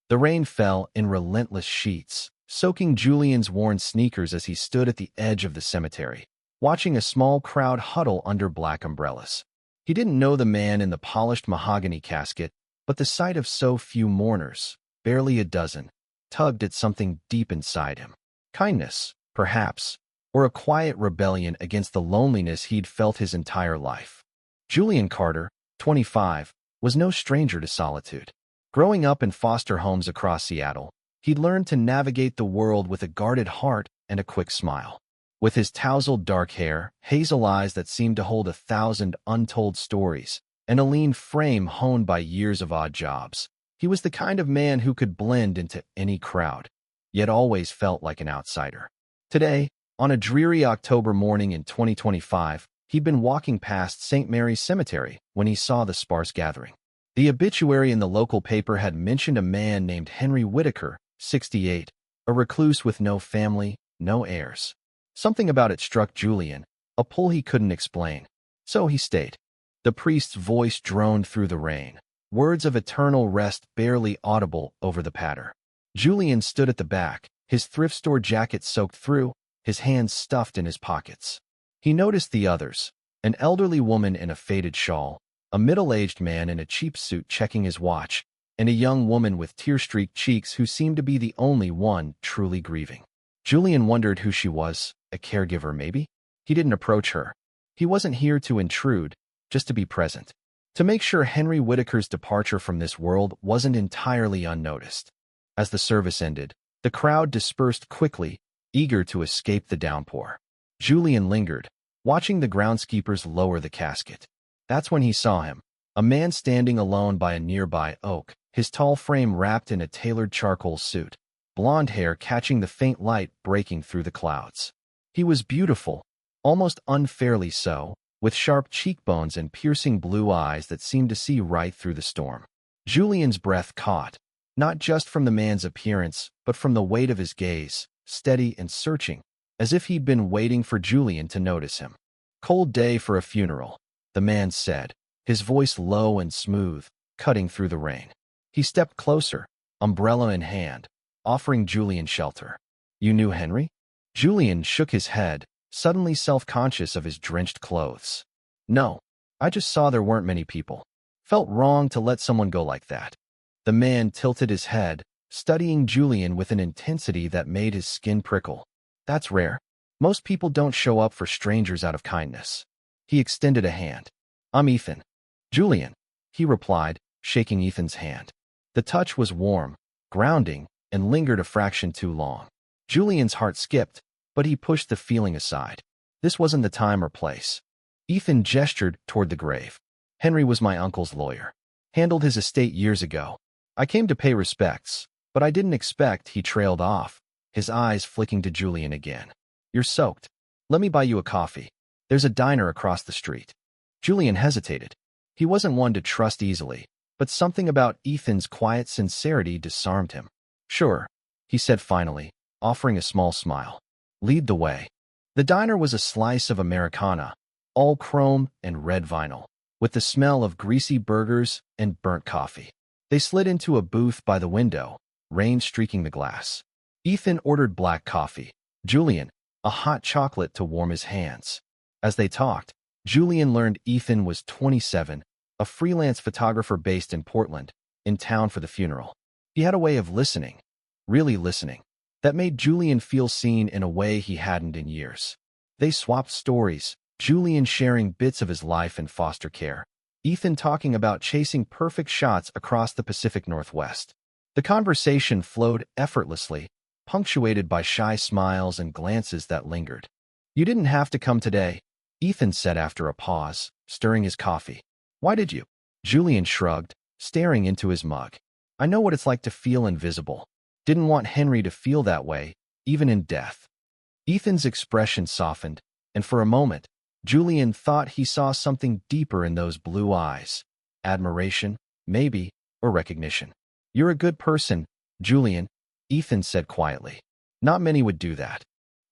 The rain fell in relentless sheets, soaking Julian's worn sneakers as he stood at the edge of the cemetery, watching a small crowd huddle under black umbrellas. He didn't know the man in the polished mahogany casket, but the sight of so few mourners, barely a dozen, tugged at something deep inside him. Kindness, perhaps, or a quiet rebellion against the loneliness he'd felt his entire life. Julian Carter, 25, was no stranger to solitude. Growing up in foster homes across Seattle, he'd learned to navigate the world with a guarded heart and a quick smile. With his tousled dark hair, hazel eyes that seemed to hold 1,000 untold stories, and a lean frame honed by years of odd jobs, he was the kind of man who could blend into any crowd, yet always felt like an outsider. Today, on a dreary October morning in 2025, he'd been walking past St. Mary's Cemetery when he saw the sparse gathering. The obituary in the local paper had mentioned a man named Henry Whitaker, 68, a recluse with no family, no heirs. Something about it struck Julian, a pull he couldn't explain. So he stayed. The priest's voice droned through the rain, words of eternal rest barely audible over the patter. Julian stood at the back, his thrift store jacket soaked through, his hands stuffed in his pockets. He noticed the others, an elderly woman in a faded shawl, a middle-aged man in a cheap suit checking his watch, and a young woman with tear-streaked cheeks who seemed to be the only one truly grieving. Julian wondered who she was, a caregiver maybe? He didn't approach her. He wasn't here to intrude, just to be present, to make sure Henry Whitaker's departure from this world wasn't entirely unnoticed. As the service ended, the crowd dispersed quickly, eager to escape the downpour. Julian lingered, watching the groundskeepers lower the casket. That's when he saw him, a man standing alone by a nearby oak, his tall frame wrapped in a tailored charcoal suit, blonde hair catching the faint light breaking through the clouds. He was beautiful, almost unfairly so, with sharp cheekbones and piercing blue eyes that seemed to see right through the storm. Julian's breath caught, not just from the man's appearance, but from the weight of his gaze, steady and searching, as if he'd been waiting for Julian to notice him. "Cold day for a funeral," the man said, his voice low and smooth, cutting through the rain. He stepped closer, umbrella in hand, offering Julian shelter. "You knew Henry?" Julian shook his head, suddenly self-conscious of his drenched clothes. "No, I just saw there weren't many people. Felt wrong to let someone go like that." The man tilted his head, studying Julian with an intensity that made his skin prickle. "That's rare. Most people don't show up for strangers out of kindness." He extended a hand. "I'm Ethan." "Julian," he replied, shaking Ethan's hand. The touch was warm, grounding, and lingered a fraction too long. Julian's heart skipped, but he pushed the feeling aside. This wasn't the time or place. Ethan gestured toward the grave. "Henry was my uncle's lawyer. Handled his estate years ago. I came to pay respects, but I didn't expect," he trailed off, his eyes flicking to Julian again. "You're soaked. Let me buy you a coffee. There's a diner across the street." Julian hesitated. He wasn't one to trust easily, but something about Ethan's quiet sincerity disarmed him. "Sure," he said finally, offering a small smile. "Lead the way." The diner was a slice of Americana, all chrome and red vinyl, with the smell of greasy burgers and burnt coffee. They slid into a booth by the window, rain streaking the glass. Ethan ordered black coffee. Julian, a hot chocolate to warm his hands. As they talked, Julian learned Ethan was 27, a freelance photographer based in Portland, in town for the funeral. He had a way of listening, really listening, that made Julian feel seen in a way he hadn't in years. They swapped stories, Julian sharing bits of his life in foster care, Ethan talking about chasing perfect shots across the Pacific Northwest. The conversation flowed effortlessly, punctuated by shy smiles and glances that lingered. "You didn't have to come today," Ethan said after a pause, stirring his coffee. "Why did you?" Julian shrugged, staring into his mug. "I know what it's like to feel invisible. Didn't want Henry to feel that way, even in death." Ethan's expression softened, and for a moment, Julian thought he saw something deeper in those blue eyes. Admiration, maybe, or recognition. "You're a good person, Julian," Ethan said quietly. "Not many would do that."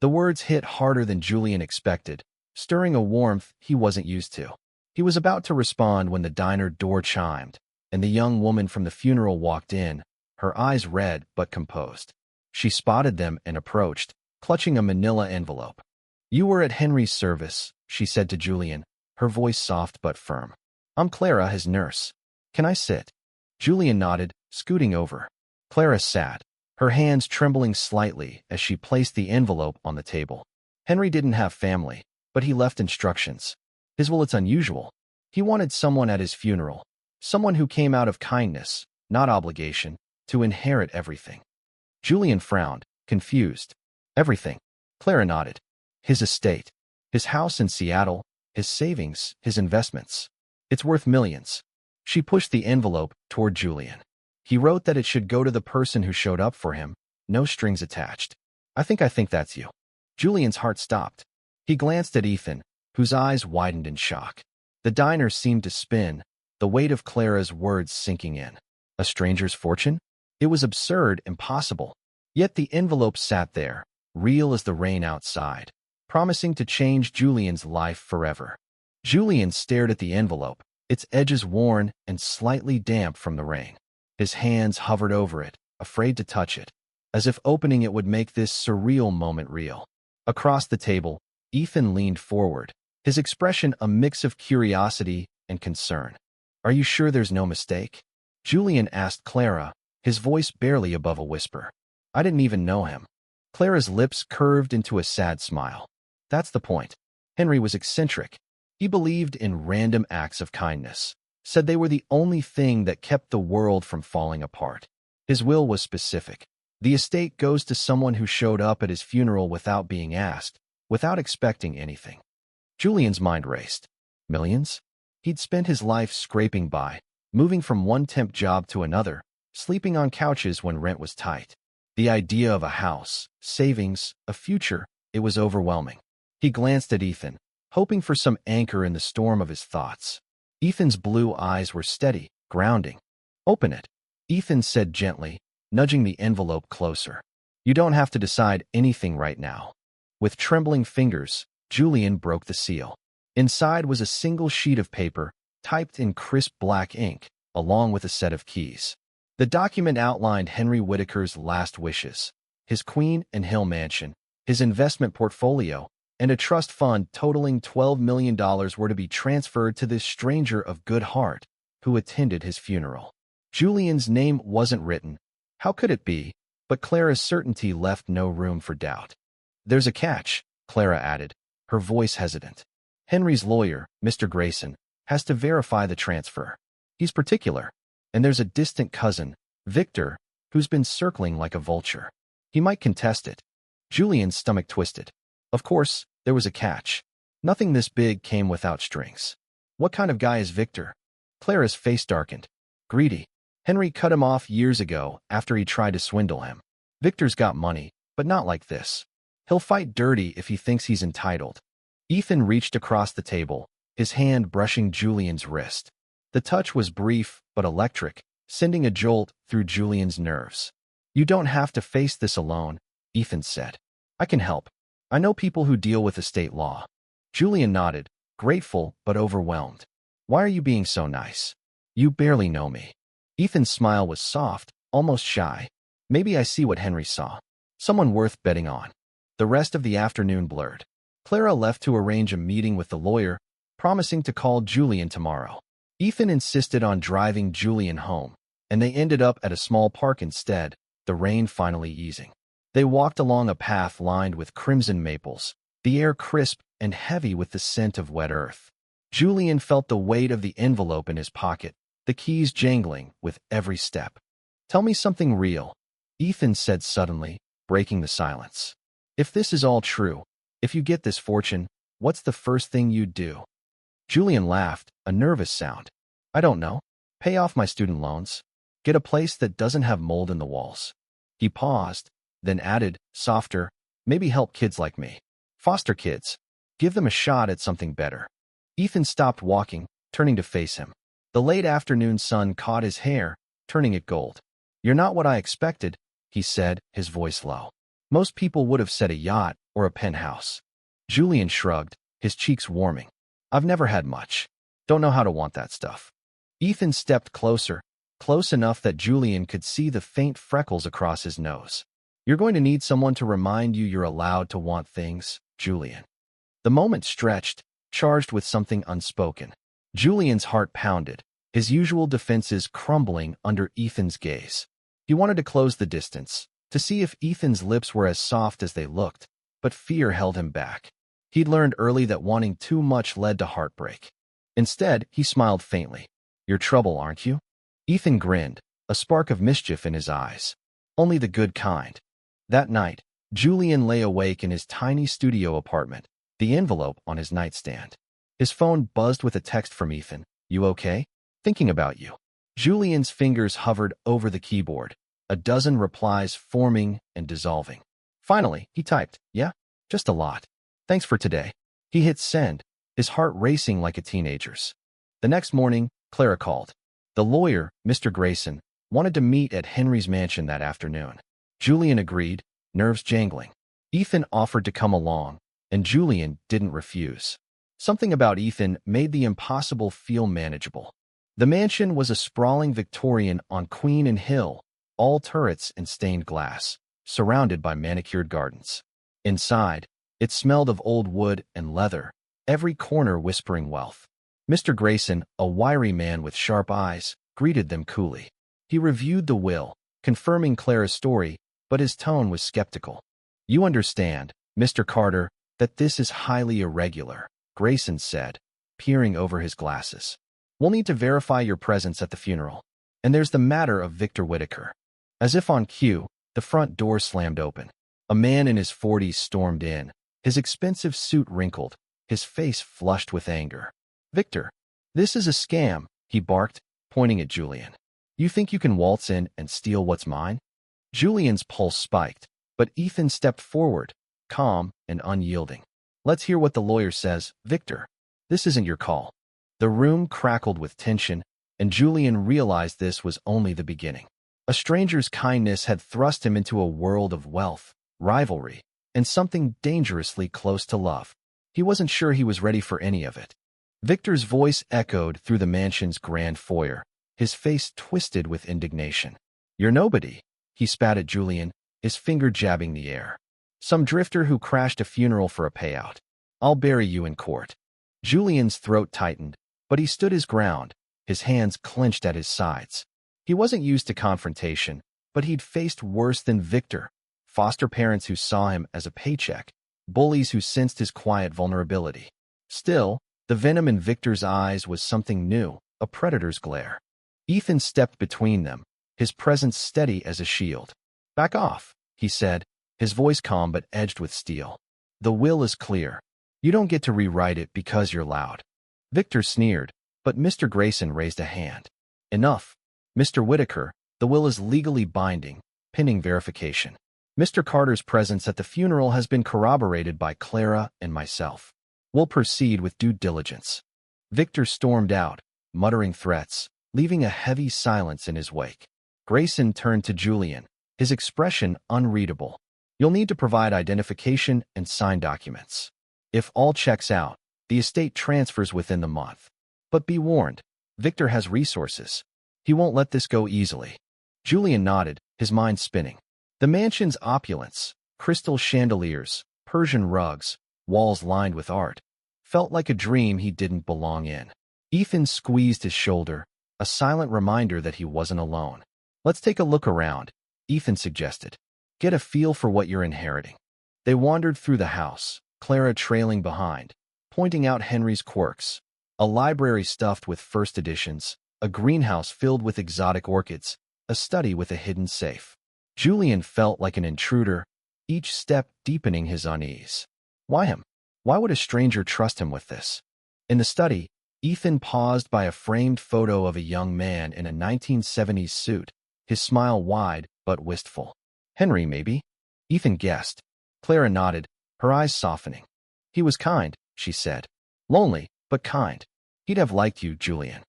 The words hit harder than Julian expected, stirring a warmth he wasn't used to. He was about to respond when the diner door chimed, and the young woman from the funeral walked in, her eyes red but composed. She spotted them and approached, clutching a manila envelope. "You were at Henry's service," she said to Julian, her voice soft but firm. "I'm Clara, his nurse. Can I sit?" Julian nodded, scooting over. Clara sat, her hands trembling slightly as she placed the envelope on the table. Henry didn't have family, but he left instructions. It's unusual. He wanted someone at his funeral, someone who came out of kindness, not obligation, to inherit everything. Julian frowned, confused. Everything. Clara nodded. His estate, his house in Seattle, his savings, his investments. It's worth millions. She pushed the envelope toward Julian. He wrote that it should go to the person who showed up for him, no strings attached. I think that's you." Julian's heart stopped. He glanced at Ethan, whose eyes widened in shock. The diner seemed to spin, the weight of Clara's words sinking in. A stranger's fortune? It was absurd, impossible. Yet the envelope sat there, real as the rain outside, promising to change Julian's life forever. Julian stared at the envelope, its edges worn and slightly damp from the rain. His hands hovered over it, afraid to touch it, as if opening it would make this surreal moment real. Across the table, Ethan leaned forward, his expression a mix of curiosity and concern. "Are you sure there's no mistake?" Julian asked Clara, his voice barely above a whisper. "I didn't even know him." Clara's lips curved into a sad smile. "That's the point. Henry was eccentric. He believed in random acts of kindness, said they were the only thing that kept the world from falling apart. His will was specific. The estate goes to someone who showed up at his funeral without being asked, without expecting anything." Julian's mind raced. Millions? He'd spent his life scraping by, moving from one temp job to another, sleeping on couches when rent was tight. The idea of a house, savings, a future, it was overwhelming. He glanced at Ethan, hoping for some anchor in the storm of his thoughts. Ethan's blue eyes were steady, grounding. "Open it," Ethan said gently, nudging the envelope closer. "You don't have to decide anything right now." With trembling fingers, Julian broke the seal. Inside was a single sheet of paper, typed in crisp black ink, along with a set of keys. The document outlined Henry Whitaker's last wishes, his Queen and Hill mansion, his investment portfolio, and a trust fund totaling $12 million were to be transferred to this stranger of good heart who attended his funeral. Julian's name wasn't written. How could it be? But Clara's certainty left no room for doubt. "There's a catch," Clara added, her voice hesitant. "Henry's lawyer, Mr. Grayson, has to verify the transfer. He's particular. And there's a distant cousin, Victor, who's been circling like a vulture. He might contest it." Julian's stomach twisted. Of course, there was a catch. Nothing this big came without strings. What kind of guy is Victor? Clara's face darkened. "Greedy. Henry cut him off years ago after he tried to swindle him. Victor's got money, but not like this. He'll fight dirty if he thinks he's entitled." Ethan reached across the table, his hand brushing Julian's wrist. The touch was brief but electric, sending a jolt through Julian's nerves. "You don't have to face this alone," Ethan said. "I can help. I know people who deal with estate law." Julian nodded, grateful but overwhelmed. "Why are you being so nice? You barely know me." Ethan's smile was soft, almost shy. "Maybe I see what Henry saw. Someone worth betting on." The rest of the afternoon blurred. Clara left to arrange a meeting with the lawyer, promising to call Julian tomorrow. Ethan insisted on driving Julian home, and they ended up at a small park instead, the rain finally easing. They walked along a path lined with crimson maples, the air crisp and heavy with the scent of wet earth. Julian felt the weight of the envelope in his pocket, the keys jangling with every step. "Tell me something real," Ethan said suddenly, breaking the silence. "If this is all true, if you get this fortune, what's the first thing you'd do?" Julian laughed, a nervous sound. "I don't know. Pay off my student loans. Get a place that doesn't have mold in the walls." He paused, then added, softer, "Maybe help kids like me. Foster kids. Give them a shot at something better." Ethan stopped walking, turning to face him. The late afternoon sun caught his hair, turning it gold. "You're not what I expected," he said, his voice low. "Most people would have said a yacht or a penthouse." Julian shrugged, his cheeks warming. "I've never had much. Don't know how to want that stuff." Ethan stepped closer, close enough that Julian could see the faint freckles across his nose. You're going to need someone to remind you you're allowed to want things, Julian. The moment stretched, charged with something unspoken. Julian's heart pounded, his usual defenses crumbling under Ethan's gaze. He wanted to close the distance, to see if Ethan's lips were as soft as they looked, but fear held him back. He'd learned early that wanting too much led to heartbreak. Instead, he smiled faintly. You're trouble, aren't you? Ethan grinned, a spark of mischief in his eyes. Only the good kind. That night, Julian lay awake in his tiny studio apartment, the envelope on his nightstand. His phone buzzed with a text from Ethan. You okay? Thinking about you. Julian's fingers hovered over the keyboard, a dozen replies forming and dissolving. Finally, he typed, yeah, just a lot. Thanks for today. He hit send, his heart racing like a teenager's. The next morning, Clara called. The lawyer, Mr. Grayson, wanted to meet at Henry's mansion that afternoon. Julian agreed, nerves jangling. Ethan offered to come along, and Julian didn't refuse. Something about Ethan made the impossible feel manageable. The mansion was a sprawling Victorian on Queen and Hill, all turrets and stained glass, surrounded by manicured gardens. Inside, it smelled of old wood and leather, every corner whispering wealth. Mr. Grayson, a wiry man with sharp eyes, greeted them coolly. He reviewed the will, confirming Clara's story, but his tone was skeptical. You understand, Mr. Carter, that this is highly irregular, Grayson said, peering over his glasses. We'll need to verify your presence at the funeral. And there's the matter of Victor Whitaker. As if on cue, the front door slammed open. A man in his 40s stormed in, his expensive suit wrinkled, his face flushed with anger. Victor, this is a scam, he barked, pointing at Julian. You think you can waltz in and steal what's mine? Julian's pulse spiked, but Ethan stepped forward, calm and unyielding. Let's hear what the lawyer says, Victor. This isn't your call. The room crackled with tension, and Julian realized this was only the beginning. A stranger's kindness had thrust him into a world of wealth, rivalry, and something dangerously close to love. He wasn't sure he was ready for any of it. Victor's voice echoed through the mansion's grand foyer, his face twisted with indignation. You're nobody, he spat at Julian, his finger jabbing the air. Some drifter who crashed a funeral for a payout. I'll bury you in court. Julian's throat tightened, but he stood his ground, his hands clenched at his sides. He wasn't used to confrontation, but he'd faced worse than Victor. Foster parents who saw him as a paycheck, bullies who sensed his quiet vulnerability. Still, the venom in Victor's eyes was something new, a predator's glare. Ethan stepped between them, his presence steady as a shield. Back off, he said, his voice calm but edged with steel. The will is clear. You don't get to rewrite it because you're loud. Victor sneered, but Mr. Grayson raised a hand. Enough. Mr. Whitaker, the will is legally binding, pending verification. Mr. Carter's presence at the funeral has been corroborated by Clara and myself. We'll proceed with due diligence. Victor stormed out, muttering threats, leaving a heavy silence in his wake. Grayson turned to Julian, his expression unreadable. You'll need to provide identification and sign documents. If all checks out, the estate transfers within the month. But be warned, Victor has resources. He won't let this go easily. Julian nodded, his mind spinning. The mansion's opulence, crystal chandeliers, Persian rugs, walls lined with art, felt like a dream he didn't belong in. Ethan squeezed his shoulder, a silent reminder that he wasn't alone. Let's take a look around, Ethan suggested. Get a feel for what you're inheriting. They wandered through the house, Clara trailing behind, pointing out Henry's quirks. A library stuffed with first editions, a greenhouse filled with exotic orchids, a study with a hidden safe. Julian felt like an intruder, each step deepening his unease. Why him? Why would a stranger trust him with this? In the study, Ethan paused by a framed photo of a young man in a 1970s suit, his smile wide but wistful. Henry, maybe? Ethan guessed. Clara nodded, her eyes softening. He was kind, she said. Lonely, but kind. He'd have liked you, Julian.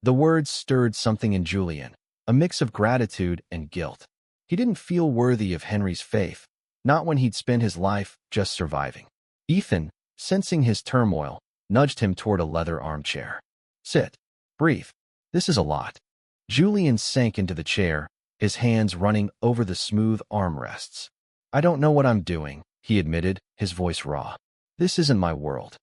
The words stirred something in Julian, a mix of gratitude and guilt. He didn't feel worthy of Henry's faith, not when he'd spent his life just surviving. Ethan, sensing his turmoil, nudged him toward a leather armchair. Sit. Breathe. This is a lot. Julian sank into the chair, his hands running over the smooth armrests. I don't know what I'm doing, he admitted, his voice raw. This isn't my world.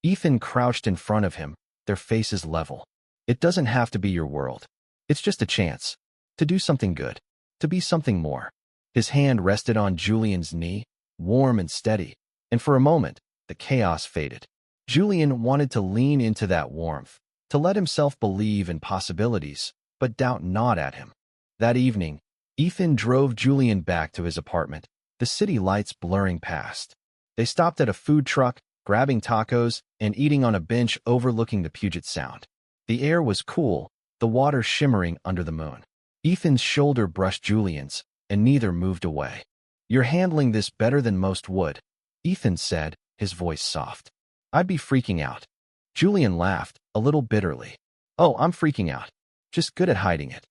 Ethan crouched in front of him, their faces level. It doesn't have to be your world. It's just a chance. To do something good. To be something more. His hand rested on Julian's knee, warm and steady, and for a moment, the chaos faded. Julian wanted to lean into that warmth, to let himself believe in possibilities, but doubt gnawed at him. That evening, Ethan drove Julian back to his apartment, the city lights blurring past. They stopped at a food truck, grabbing tacos and eating on a bench overlooking the Puget Sound. The air was cool, the water shimmering under the moon. Ethan's shoulder brushed Julian's, and neither moved away. You're handling this better than most would, Ethan said, his voice soft. I'd be freaking out. Julian laughed, a little bitterly. Oh, I'm freaking out. Just good at hiding it.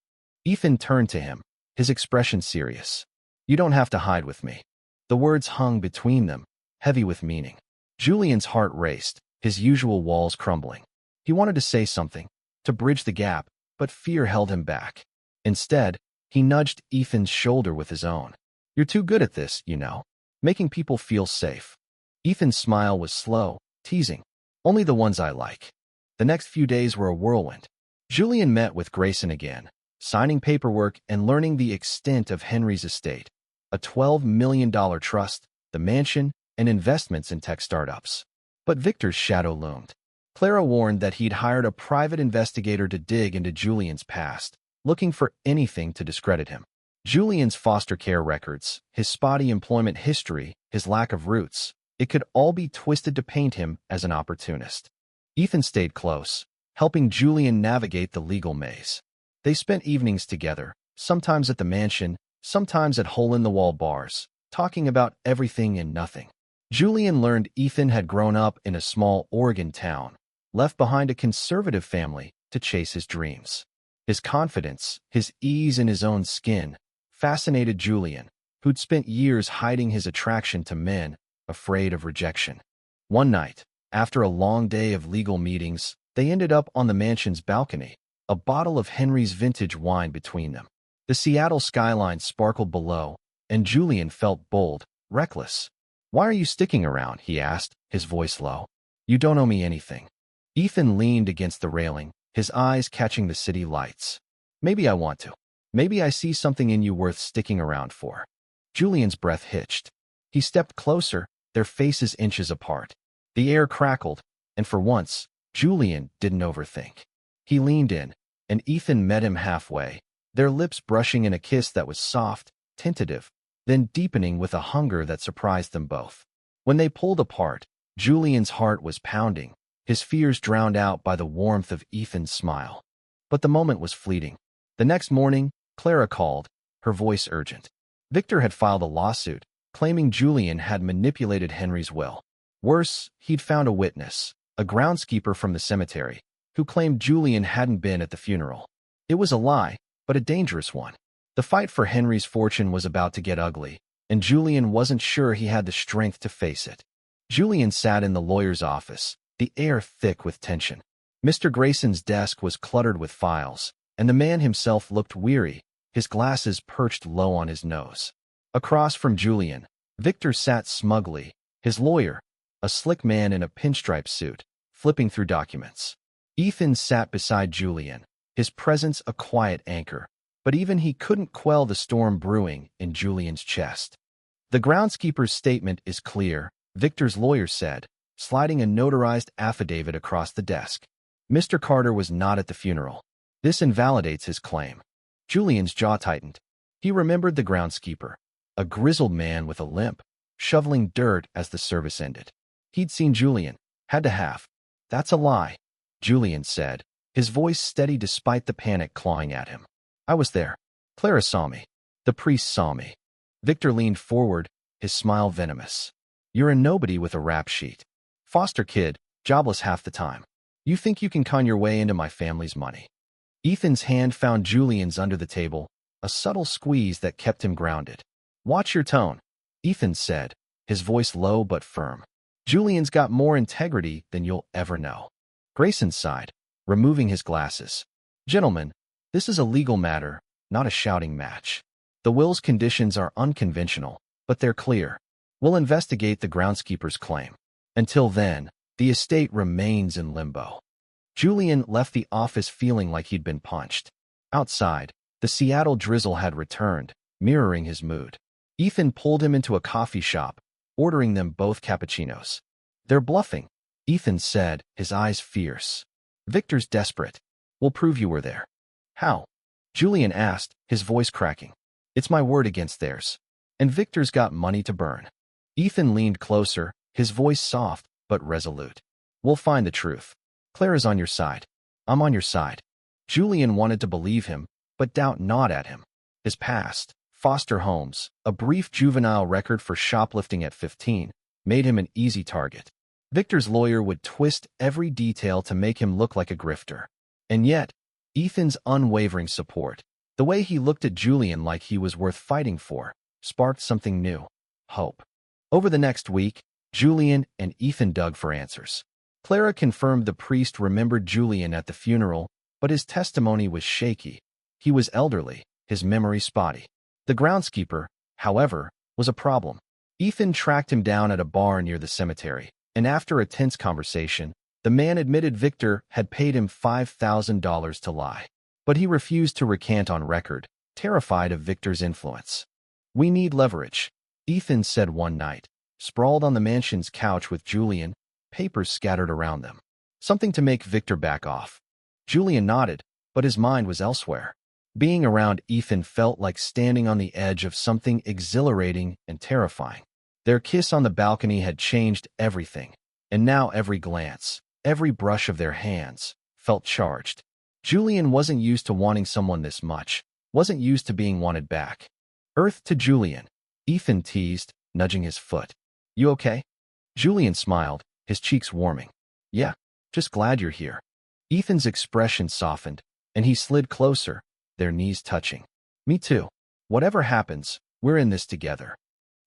Ethan turned to him, his expression serious. You don't have to hide with me. The words hung between them, heavy with meaning. Julian's heart raced, his usual walls crumbling. He wanted to say something, to bridge the gap, but fear held him back. Instead, he nudged Ethan's shoulder with his own. You're too good at this, you know, making people feel safe. Ethan's smile was slow, teasing. Only the ones I like. The next few days were a whirlwind. Julian met with Grayson again, signing paperwork and learning the extent of Henry's estate. A $12 million trust, the mansion, and investments in tech startups. But Victor's shadow loomed. Clara warned that he'd hired a private investigator to dig into Julian's past, looking for anything to discredit him. Julian's foster care records, his spotty employment history, his lack of roots, it could all be twisted to paint him as an opportunist. Ethan stayed close, helping Julian navigate the legal maze. They spent evenings together, sometimes at the mansion, sometimes at hole-in-the-wall bars, talking about everything and nothing. Julian learned Ethan had grown up in a small Oregon town, left behind a conservative family to chase his dreams. His confidence, his ease in his own skin, fascinated Julian, who'd spent years hiding his attraction to men, afraid of rejection. One night, after a long day of legal meetings, they ended up on the mansion's balcony, a bottle of Henry's vintage wine between them. The Seattle skyline sparkled below, and Julian felt bold, reckless. Why are you sticking around? He asked, his voice low. You don't owe me anything. Ethan leaned against the railing, his eyes catching the city lights. Maybe I want to. Maybe I see something in you worth sticking around for. Julian's breath hitched. He stepped closer, their faces inches apart. The air crackled, and for once, Julian didn't overthink. He leaned in, and Ethan met him halfway, their lips brushing in a kiss that was soft, tentative, then deepening with a hunger that surprised them both. When they pulled apart, Julian's heart was pounding, his fears drowned out by the warmth of Ethan's smile. But the moment was fleeting. The next morning, Clara called, her voice urgent. Victor had filed a lawsuit, claiming Julian had manipulated Henry's will. Worse, he'd found a witness, a groundskeeper from the cemetery, who claimed Julian hadn't been at the funeral. It was a lie, but a dangerous one. The fight for Henry's fortune was about to get ugly, and Julian wasn't sure he had the strength to face it. Julian sat in the lawyer's office, the air thick with tension. Mr. Grayson's desk was cluttered with files, and the man himself looked weary, his glasses perched low on his nose. Across from Julian, Victor sat smugly, his lawyer, a slick man in a pinstripe suit, flipping through documents. Ethan sat beside Julian, his presence a quiet anchor, but even he couldn't quell the storm brewing in Julian's chest. The groundskeeper's statement is clear, Victor's lawyer said, sliding a notarized affidavit across the desk. Mr. Carter was not at the funeral. This invalidates his claim. Julian's jaw tightened. He remembered the groundskeeper, a grizzled man with a limp, shoveling dirt as the service ended. He'd seen Julian, had to have. That's a lie, Julian said, his voice steady despite the panic clawing at him. I was there. Clara saw me. The priest saw me. Victor leaned forward, his smile venomous. You're a nobody with a rap sheet. Foster kid, jobless half the time. You think you can con your way into my family's money. Ethan's hand found Julian's under the table, a subtle squeeze that kept him grounded. Watch your tone, Ethan said, his voice low but firm. Julian's got more integrity than you'll ever know. Grayson sighed, removing his glasses. Gentlemen, This is a legal matter, not a shouting match. The will's conditions are unconventional, but they're clear. We'll investigate the groundskeeper's claim. Until then, the estate remains in limbo. Julian left the office feeling like he'd been punched. Outside, the Seattle drizzle had returned, mirroring his mood. Ethan pulled him into a coffee shop, ordering them both cappuccinos. "They're bluffing," Ethan said, his eyes fierce. "Victor's desperate. We'll prove you were there." "How?" Julian asked, his voice cracking. "It's my word against theirs. And Victor's got money to burn." Ethan leaned closer, his voice soft but resolute. "We'll find the truth. Clara's on your side. I'm on your side." Julian wanted to believe him, but doubt gnawed at him. His past, foster homes, a brief juvenile record for shoplifting at 15, made him an easy target. Victor's lawyer would twist every detail to make him look like a grifter. And yet, Ethan's unwavering support, the way he looked at Julian like he was worth fighting for, sparked something new: hope. Over the next week, Julian and Ethan dug for answers. Clara confirmed the priest remembered Julian at the funeral, but his testimony was shaky. He was elderly, his memory spotty. The groundskeeper, however, was a problem. Ethan tracked him down at a bar near the cemetery, and after a tense conversation, the man admitted Victor had paid him $5,000 to lie. But he refused to recant on record, terrified of Victor's influence. "We need leverage," Ethan said one night, sprawled on the mansion's couch with Julian, papers scattered around them. "Something to make Victor back off." Julian nodded, but his mind was elsewhere. Being around Ethan felt like standing on the edge of something exhilarating and terrifying. Their kiss on the balcony had changed everything, and now every glance, every brush of their hands, felt charged. Julian wasn't used to wanting someone this much, wasn't used to being wanted back. "Earth to Julian," Ethan teased, nudging his foot. "You okay?" Julian smiled, his cheeks warming. "Yeah, just glad you're here." Ethan's expression softened, and he slid closer, their knees touching. "Me too. Whatever happens, we're in this together."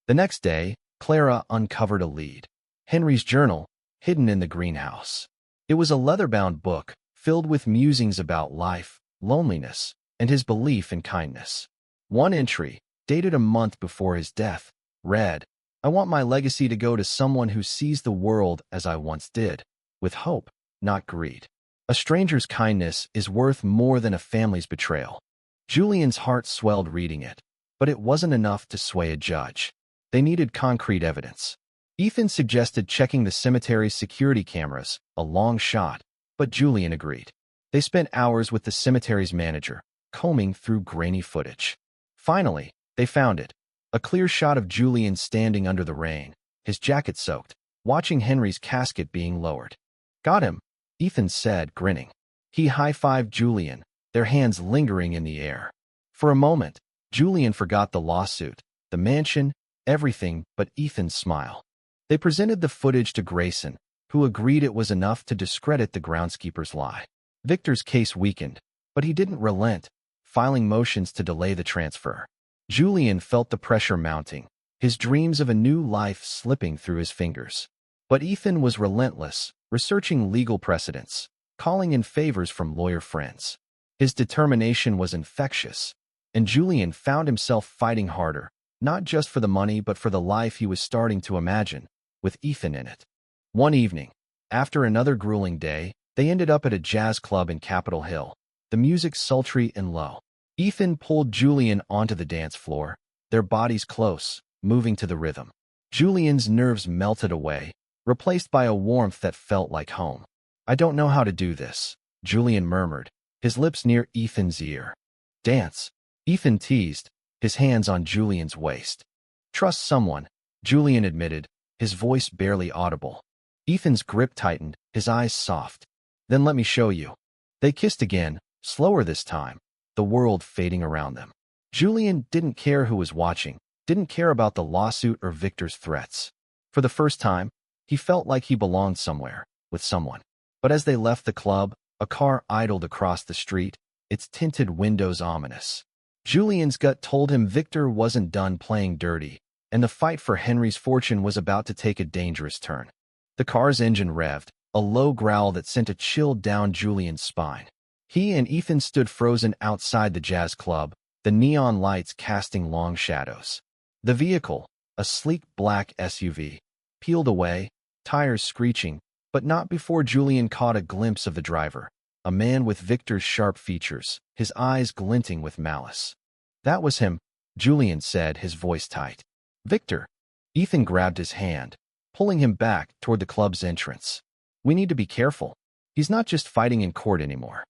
The next day, Clara uncovered a lead. Henry's journal, hidden in the greenhouse. It was a leather-bound book, filled with musings about life, loneliness, and his belief in kindness. One entry, dated a month before his death, read, "I want my legacy to go to someone who sees the world as I once did, with hope, not greed. A stranger's kindness is worth more than a family's betrayal." Julian's heart swelled reading it, but it wasn't enough to sway a judge. They needed concrete evidence. Ethan suggested checking the cemetery's security cameras, a long shot, but Julian agreed. They spent hours with the cemetery's manager, combing through grainy footage. Finally, they found it. A clear shot of Julian standing under the rain, his jacket soaked, watching Henry's casket being lowered. "Got him," Ethan said, grinning. He high-fived Julian, their hands lingering in the air. For a moment, Julian forgot the lawsuit, the mansion, everything but Ethan's smile. They presented the footage to Grayson, who agreed it was enough to discredit the groundskeeper's lie. Victor's case weakened, but he didn't relent, filing motions to delay the transfer. Julian felt the pressure mounting, his dreams of a new life slipping through his fingers. But Ethan was relentless, researching legal precedents, calling in favors from lawyer friends. His determination was infectious, and Julian found himself fighting harder, not just for the money but for the life he was starting to imagine, with Ethan in it. One evening, after another grueling day, they ended up at a jazz club in Capitol Hill, the music sultry and low. Ethan pulled Julian onto the dance floor, their bodies close, moving to the rhythm. Julian's nerves melted away, replaced by a warmth that felt like home. "I don't know how to do this," Julian murmured, his lips near Ethan's ear. "Dance," Ethan teased, his hands on Julian's waist. "Trust someone," Julian admitted, his voice barely audible. Ethan's grip tightened, his eyes soft. "Then let me show you." They kissed again, slower this time, the world fading around them. Julian didn't care who was watching, didn't care about the lawsuit or Victor's threats. For the first time, he felt like he belonged somewhere, with someone. But as they left the club, a car idled across the street, its tinted windows ominous. Julian's gut told him Victor wasn't done playing dirty, and the fight for Henry's fortune was about to take a dangerous turn. The car's engine revved, a low growl that sent a chill down Julian's spine. He and Ethan stood frozen outside the jazz club, the neon lights casting long shadows. The vehicle, a sleek black SUV, peeled away, tires screeching, but not before Julian caught a glimpse of the driver, a man with Victor's sharp features, his eyes glinting with malice. "That was him," Julian said, his voice tight. "Victor." Ethan grabbed his hand, pulling him back toward the club's entrance. "We need to be careful. He's not just fighting in court anymore."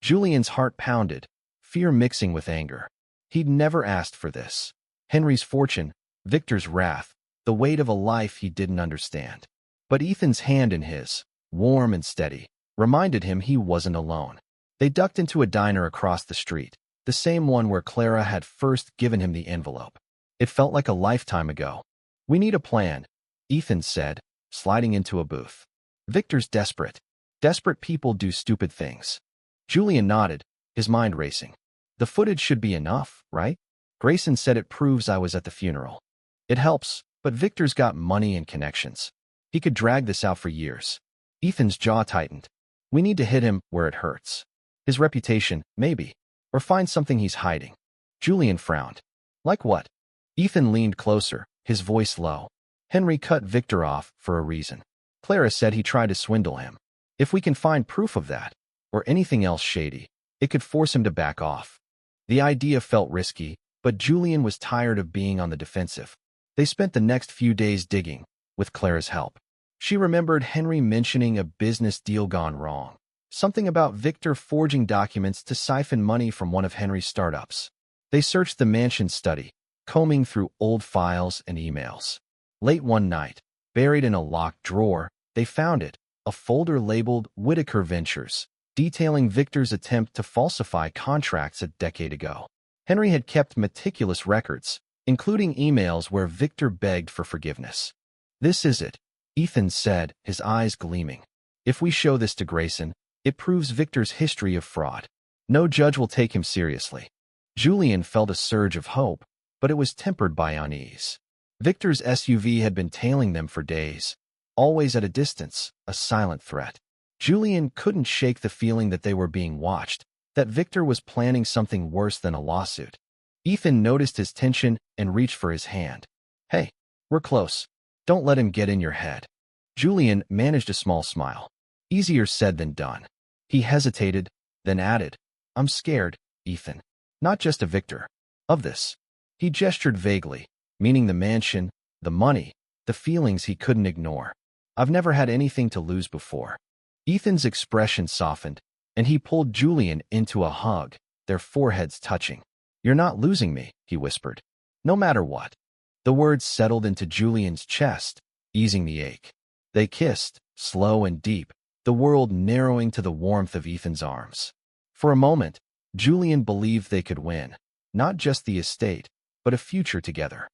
Julian's heart pounded, fear mixing with anger. He'd never asked for this. Henry's fortune, Victor's wrath, the weight of a life he didn't understand. But Ethan's hand in his, warm and steady, reminded him he wasn't alone. They ducked into a diner across the street, the same one where Clara had first given him the envelope. It felt like a lifetime ago. "We need a plan," Ethan said, sliding into a booth. "Victor's desperate. Desperate people do stupid things." Julian nodded, his mind racing. "The footage should be enough, right? Grayson said it proves I was at the funeral." "It helps, but Victor's got money and connections. He could drag this out for years." Ethan's jaw tightened. "We need to hit him where it hurts. His reputation, maybe. Or find something he's hiding." Julian frowned. "Like what?" Ethan leaned closer, his voice low. "Henry cut Victor off for a reason. Clara said he tried to swindle him. If we can find proof of that, or anything else shady, it could force him to back off." The idea felt risky, but Julian was tired of being on the defensive. They spent the next few days digging, with Clara's help. She remembered Henry mentioning a business deal gone wrong. Something about Victor forging documents to siphon money from one of Henry's startups. They searched the mansion's study, combing through old files and emails. Late one night, buried in a locked drawer, they found it, a folder labeled Whitaker Ventures, detailing Victor's attempt to falsify contracts a decade ago. Henry had kept meticulous records, including emails where Victor begged for forgiveness. "This is it," Ethan said, his eyes gleaming. "If we show this to Grayson, it proves Victor's history of fraud. No judge will take him seriously." Julian felt a surge of hope, but it was tempered by unease. Victor's SUV had been tailing them for days, always at a distance, a silent threat. Julian couldn't shake the feeling that they were being watched, that Victor was planning something worse than a lawsuit. Ethan noticed his tension and reached for his hand. "Hey, we're close. Don't let him get in your head." Julian managed a small smile. Easier said than done. He hesitated, then added, "I'm scared, Ethan. Not just of Victor. Of this." He gestured vaguely, meaning the mansion, the money, the feelings he couldn't ignore. "I've never had anything to lose before." Ethan's expression softened, and he pulled Julian into a hug, their foreheads touching. "You're not losing me," he whispered. "No matter what." The words settled into Julian's chest, easing the ache. They kissed, slow and deep, the world narrowing to the warmth of Ethan's arms. For a moment, Julian believed they could win, not just the estate, but a future together.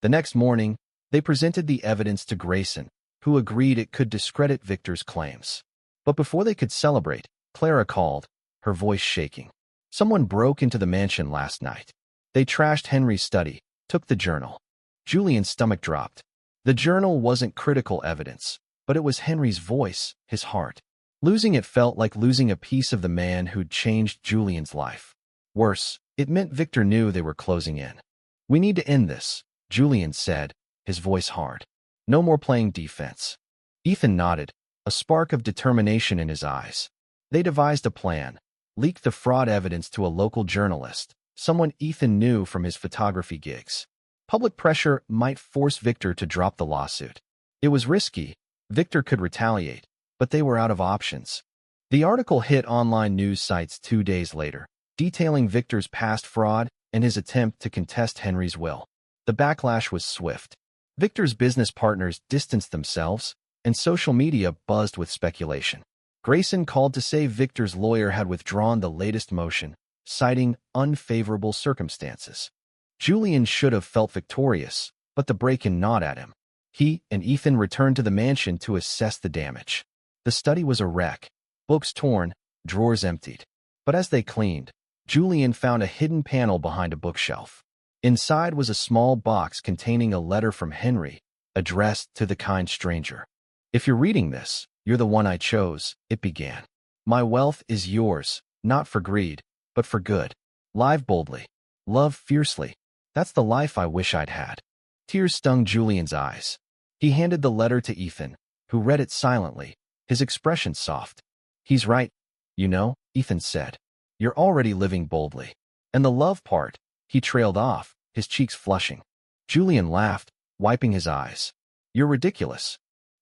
The next morning, they presented the evidence to Grayson, who agreed it could discredit Victor's claims. But before they could celebrate, Clara called, her voice shaking. "Someone broke into the mansion last night. They trashed Henry's study, took the journal." Julian's stomach dropped. The journal wasn't critical evidence, but it was Henry's voice, his heart. Losing it felt like losing a piece of the man who'd changed Julian's life. Worse, it meant Victor knew they were closing in. "We need to end this," Julian said, his voice hard. "No more playing defense." Ethan nodded, a spark of determination in his eyes. They devised a plan, leaked the fraud evidence to a local journalist, someone Ethan knew from his photography gigs. Public pressure might force Victor to drop the lawsuit. It was risky. Victor could retaliate, but they were out of options. The article hit online news sites 2 days later, detailing Victor's past fraud and his attempt to contest Henry's will. The backlash was swift. Victor's business partners distanced themselves, and social media buzzed with speculation. Grayson called to say Victor's lawyer had withdrawn the latest motion, citing unfavorable circumstances. Julian should have felt victorious, but the break-in gnawed at him. He and Ethan returned to the mansion to assess the damage. The study was a wreck, books torn, drawers emptied. But as they cleaned, Julian found a hidden panel behind a bookshelf. Inside was a small box containing a letter from Henry, addressed to the kind stranger. "If you're reading this, you're the one I chose," it began. "My wealth is yours, Not for greed, but for good. Live boldly. Love fiercely. That's the life I wish I'd had. Tears stung Julian's eyes. He handed the letter to Ethan, who read it silently, his expression soft. He's right. You know, Ethan said. You're already living boldly. And the love part, he trailed off, his cheeks flushing. Julian laughed, wiping his eyes. You're ridiculous.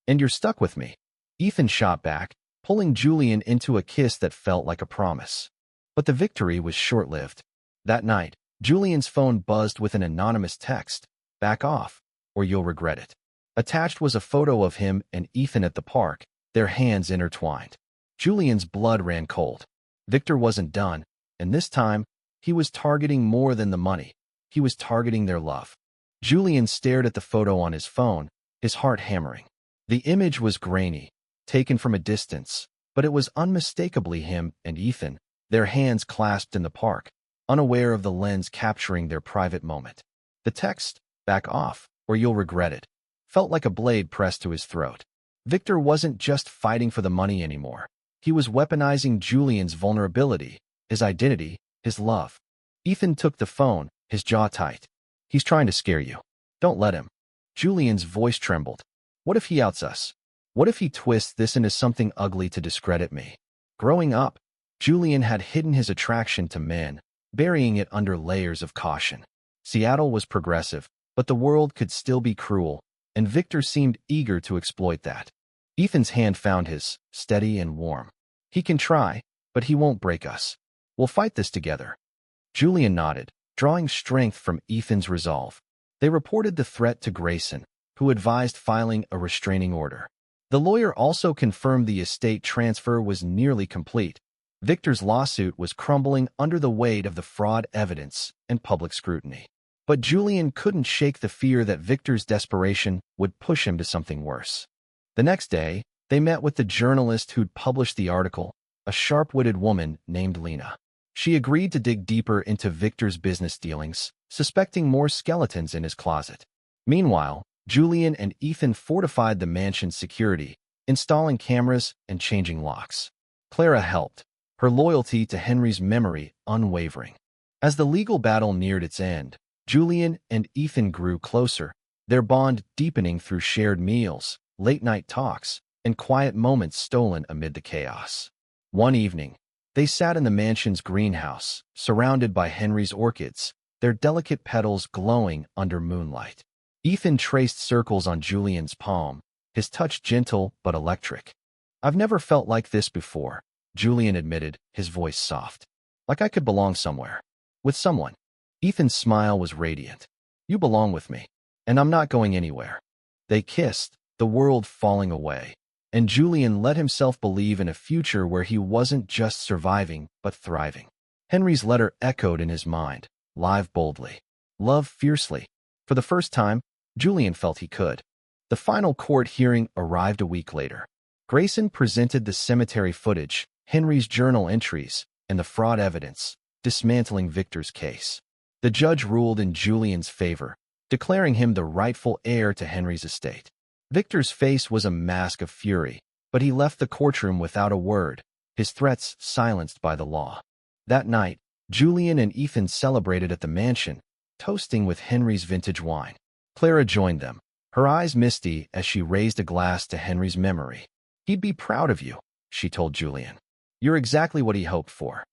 And you're stuck with me. Ethan shot back, pulling Julian into a kiss that felt like a promise. But the victory was short-lived. That night, Julian's phone buzzed with an anonymous text. Back off, or you'll regret it. Attached was a photo of him and Ethan at the park, their hands intertwined. Julian's blood ran cold. Victor wasn't done, and this time, he was targeting more than the money. He was targeting their love. Julian stared at the photo on his phone, his heart hammering. The image was grainy, taken from a distance, but it was unmistakably him and Ethan, their hands clasped in the park, unaware of the lens capturing their private moment. The text, back off, or you'll regret it, felt like a blade pressed to his throat. Victor wasn't just fighting for the money anymore. He was weaponizing Julian's vulnerability, his identity, his love. Ethan took the phone, his jaw tight. He's trying to scare you. Don't let him. Julian's voice trembled. What if he outs us? What if he twists this into something ugly to discredit me? Growing up, Julian had hidden his attraction to men, burying it under layers of caution. Seattle was progressive, but the world could still be cruel, and Victor seemed eager to exploit that. Ethan's hand found his, steady and warm. He can try, but he won't break us. We'll fight this together. Julian nodded, drawing strength from Ethan's resolve. They reported the threat to Grayson, who advised filing a restraining order. The lawyer also confirmed the estate transfer was nearly complete. Victor's lawsuit was crumbling under the weight of the fraud evidence and public scrutiny. But Julian couldn't shake the fear that Victor's desperation would push him to something worse. The next day, they met with the journalist who'd published the article, a sharp-witted woman named Lena. She agreed to dig deeper into Victor's business dealings, suspecting more skeletons in his closet. Meanwhile, Julian and Ethan fortified the mansion's security, installing cameras and changing locks. Clara helped, her loyalty to Henry's memory unwavering. As the legal battle neared its end, Julian and Ethan grew closer, their bond deepening through shared meals, late-night talks, and quiet moments stolen amid the chaos. One evening, they sat in the mansion's greenhouse, surrounded by Henry's orchids, their delicate petals glowing under moonlight. Ethan traced circles on Julian's palm, his touch gentle but electric. I've never felt like this before, Julian admitted, his voice soft. Like I could belong somewhere. With someone. Ethan's smile was radiant. You belong with me, and I'm not going anywhere. They kissed, the world falling away, and Julian let himself believe in a future where he wasn't just surviving, but thriving. Henry's letter echoed in his mind, live boldly. Love fiercely. For the first time, Julian felt he could. The final court hearing arrived a week later. Grayson presented the cemetery footage, Henry's journal entries, and the fraud evidence, dismantling Victor's case. The judge ruled in Julian's favor, declaring him the rightful heir to Henry's estate. Victor's face was a mask of fury, but he left the courtroom without a word, his threats silenced by the law. That night, Julian and Ethan celebrated at the mansion, toasting with Henry's vintage wine. Clara joined them, her eyes misty as she raised a glass to Henry's memory. He'd be proud of you, she told Julian. You're exactly what he hoped for.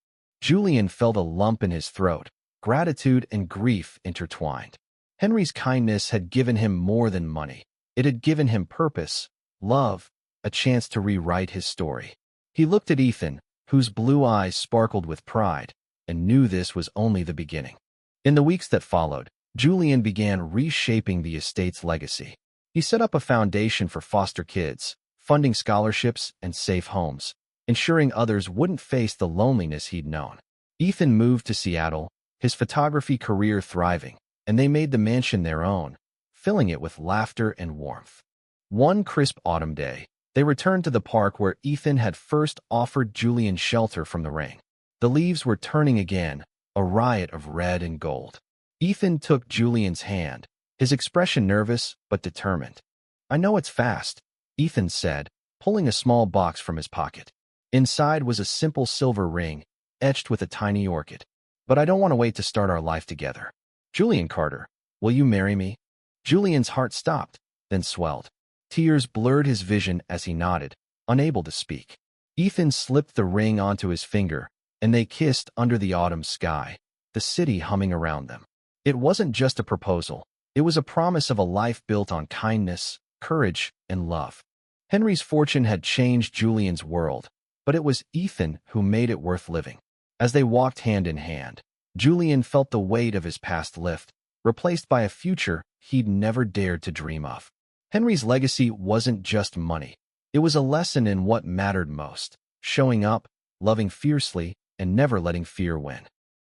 Julian felt a lump in his throat, gratitude and grief intertwined. Henry's kindness had given him more than money. It had given him purpose, love, a chance to rewrite his story. He looked at Ethan, whose blue eyes sparkled with pride, and knew this was only the beginning. In the weeks that followed, Julian began reshaping the estate's legacy. He set up a foundation for foster kids, funding scholarships and safe homes, ensuring others wouldn't face the loneliness he'd known. Ethan moved to Seattle, his photography career thriving, and they made the mansion their own, filling it with laughter and warmth. One crisp autumn day, they returned to the park where Ethan had first offered Julian shelter from the rain. The leaves were turning again, a riot of red and gold. Ethan took Julian's hand, his expression nervous but determined. I know it's fast, Ethan said, pulling a small box from his pocket. Inside was a simple silver ring, etched with a tiny orchid. But I don't want to wait to start our life together. Julian Carter, will you marry me? Julian's heart stopped, then swelled. Tears blurred his vision as he nodded, unable to speak. Ethan slipped the ring onto his finger, and they kissed under the autumn sky, the city humming around them. It wasn't just a proposal. It was a promise of a life built on kindness, courage, and love. Henry's fortune had changed Julian's world, but it was Ethan who made it worth living. As they walked hand in hand, Julian felt the weight of his past lift, replaced by a future he'd never dared to dream of. Henry's legacy wasn't just money. It was a lesson in what mattered most: showing up, loving fiercely, and never letting fear win.